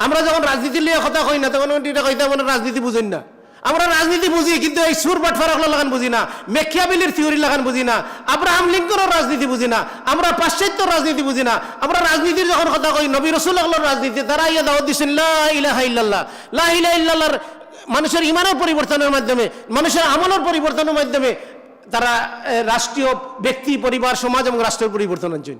আমরা যখন রাজনীতি লিয়ে কথা কই না তখন এটা কইতে আমরা রাজনীতি বুঝেন না। আমরা রাজনীতি বুঝি কিন্তু এই সুর বাটফারাক লাগান বুঝি না, মেকিয়াভেলির থিওরি লাগান বুঝি না, আব্রাহাম লিঙ্কনের রাজনীতি বুঝি না, আমরা পাশ্চাত্য রাজনীতি বুঝি না। আমরা রাজনীতির যখন কথা কই নবী রাসূলুল্লাহর রাজনীতি, তারা ইয়া দাওয়াত দিছেন লা ইলাহা ইল্লাল্লাহ, লা ইলাহা ইল্লাল্লাহর মানুষের ইমানের পরিবর্তনের মাধ্যমে, মানুষের আমলের পরিবর্তনের মাধ্যমে তারা রাষ্ট্রীয় ব্যক্তি, পরিবার, সমাজ এবং রাষ্ট্রের পরিবর্তন আনছেন।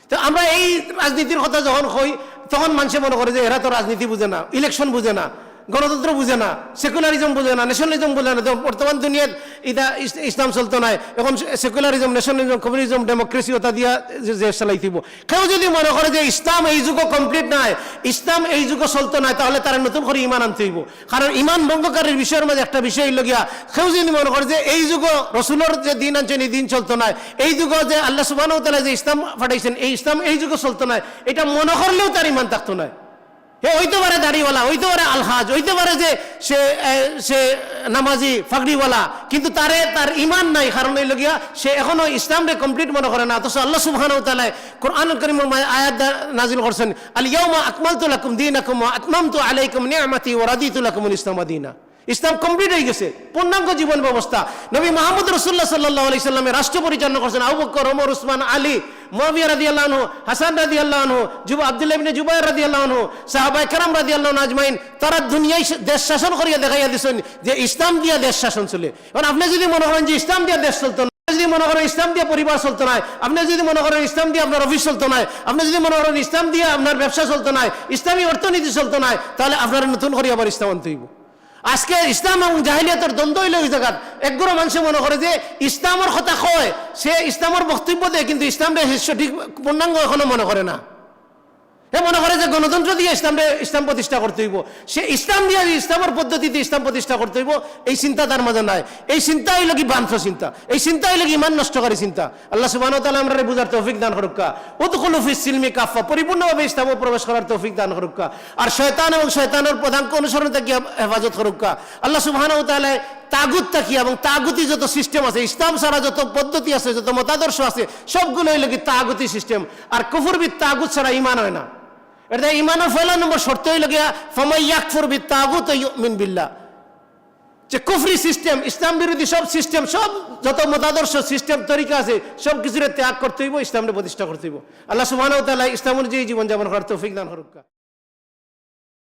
তো আমরা এই রাজনীতির কথা যখন কই তখন মানুষে মনে করে যে এরা তো রাজনীতি বুঝে না, ইলেকশন বুঝে না, গণতন্ত্র বুঝে না, সেকুলারিজম বুঝে না, ন্যাশনালিজম বুঝে না। বর্তমান দুনিয়ার এটা ইসলাম চলতো না, এখন সেকুলারিজম, ন্যাশনালিজম, কমিউনিজম, ডেমোক্রেসি ওটা দিয়া যে চালাইতিব। কেউ যদি মনে করে যে ইসলাম এই যুগ কমপ্লিট নাই, ইসলাম এই যুগ চলতো না, তাহলে তারা নতুন করে ইমান আনতে হইব। কারণ ইমান ভঙ্গকারীর বিষয়ের মাঝে একটা বিষয় লগিয়া, কেউ যদি মনে করে যে এই যুগ রসুলের যে দিন আনছেন এই দিন চলতো না, এই যুগ যে আল্লাহ সুবহানাহু ওয়া তাআলা যে ইসলাম পাঠাইছেন এই ইসলাম এই যুগ চলতো না, এটা মনে করলেও তার ইমান থাকতো না। হইতে পারে দাড়িওয়ালা, হইতে পারে আলহাজ, হইতে পারে যে সে নামাজি ফাগড়িওয়ালা, কিন্তু তার ইমান নাই। কারণ এই লগিয়া সে এখনো ইসলামকে কমপ্লিট মনে করে না। অথচ আল্লাহ সুবহানাহু ওয়া তাআলা কোরআনুল কারীমের আয়াত নাযিল করছেন, আল ইয়াউমা আকমালতু লাকুম দীনাকুম ওয়া আতমামতু আলাইকুম নি'মাতি ওয়া রাদিতু লাকুমুল ইসলামা দীনা। ইসলাম কমপ্লিট হয়ে গেছে, পূর্ণাঙ্গ জীবন ব্যবস্থা। নবী মুহাম্মদ রাসূলুল্লাহ সাল্লাল্লাহু আলাইহি সাল্লামের রাষ্ট্র পরিচালনা করছেন আবু বকর, ওমর, উসমান, আলী, মুআবিয়া রাদিয়াল্লাহু আনহু, হাসান রাদিয়াল্লাহু আনহু, আব্দুল্লাহ ইবনে জুবাইর রাদিয়াল্লাহু আনহু, সাহাবায়ে কেরাম রাদিয়াল্লাহু আনহু আজমাইন। তারা দুনিয়ায় দেশ শাসন করিয়া দেখাইয়া দিয়েছেন যে ইসলাম দিয়া দেশ শাসন চলে। এখন আপনি যদি মনে করেন যে ইসলাম দিয়া দেশ চলতো না, যদি মনে করেন ইসলাম দিয়ে পরিবার চলতো না, আপনি যদি মনে করেন ইসলাম দিয়ে আপনার অফিস চলতো না, আপনি যদি মনে করেন ইসলাম দিয়ে আপনার ব্যবসা চলতো না, ইসলামী অর্থনীতি চলতো না, তাহলে আপনার নতুন করে আবার ইসলাম আনতে হইব। আজকে ইসলাম এবং জাহিলিয়াতের দ্বন্দ্ব হইল এই জায়গা। একগুলো মানুষ মনে করে যে ইসলামের কথা কয়, সে ইসলামের বক্তব্য দেয়, কিন্তু ইসলামটা সঠিক পূর্ণাঙ্গ এখনো মনে করে না। মনে করে যে গণতন্ত্র দিয়ে ইসলাম প্রতিষ্ঠা করতে হইব, সে ইসলাম দিয়ে ইসলামের পদ্ধতিতে ইসলাম প্রতিষ্ঠা করতে হইব, এই চিন্তা তার মাঝে নাই। এই চিন্তা হইল কি বাঞ্ছ চিন্তা, এই চিন্তা হইল কি ইমান নষ্টকারী চিন্তা। আল্লাহ সুবহানাহু ওয়া তাআলা আমরারে বুঝার তৌফিক দান করুকা। উদখুলু ফিস সিলমি কাফা, পরিপূর্ণভাবে ইসলামে প্রবেশ করার তৌফিক দান করুকা। আর শয়তান এবং শয়তানের প্রধানক অনুসরণ থেকে হেফাজত করুকা। আল্লাহ সুবহানাহু ওয়া তাআলা তাগুত তাকিয়া এবং তাগুতি যত সিস্টেম আছে, ইসলাম ছাড়া যত পদ্ধতি আছে, যত মতাদর্শ আছে, সবগুলো হইল কি তাগুতি সিস্টেম। আর কুফরবিদ তাগুত ছাড়া ইমান হয় না। এটা ইমানের ফেলা নম্বর শর্ত হইল গিয়া ফামাই ইয়াকফুর বিত্তাগুত ওয়া ইউমিন বিল্লাহ, যে কুফরি সিস্টেম, ইসলাম বিরোধী সব সিস্টেম, সব যত মতাদর্শ সিস্টেম তরিকা আছে, সব কিছুর ত্যাগ করতে হইব, ইসলামকে প্রতিষ্ঠা করতে হইব। আল্লাহ সুবহানাহু ওয়া তাআলা ইসলাম অনুযায়ী জীবন যাপন করার তৌফিক দান করুক।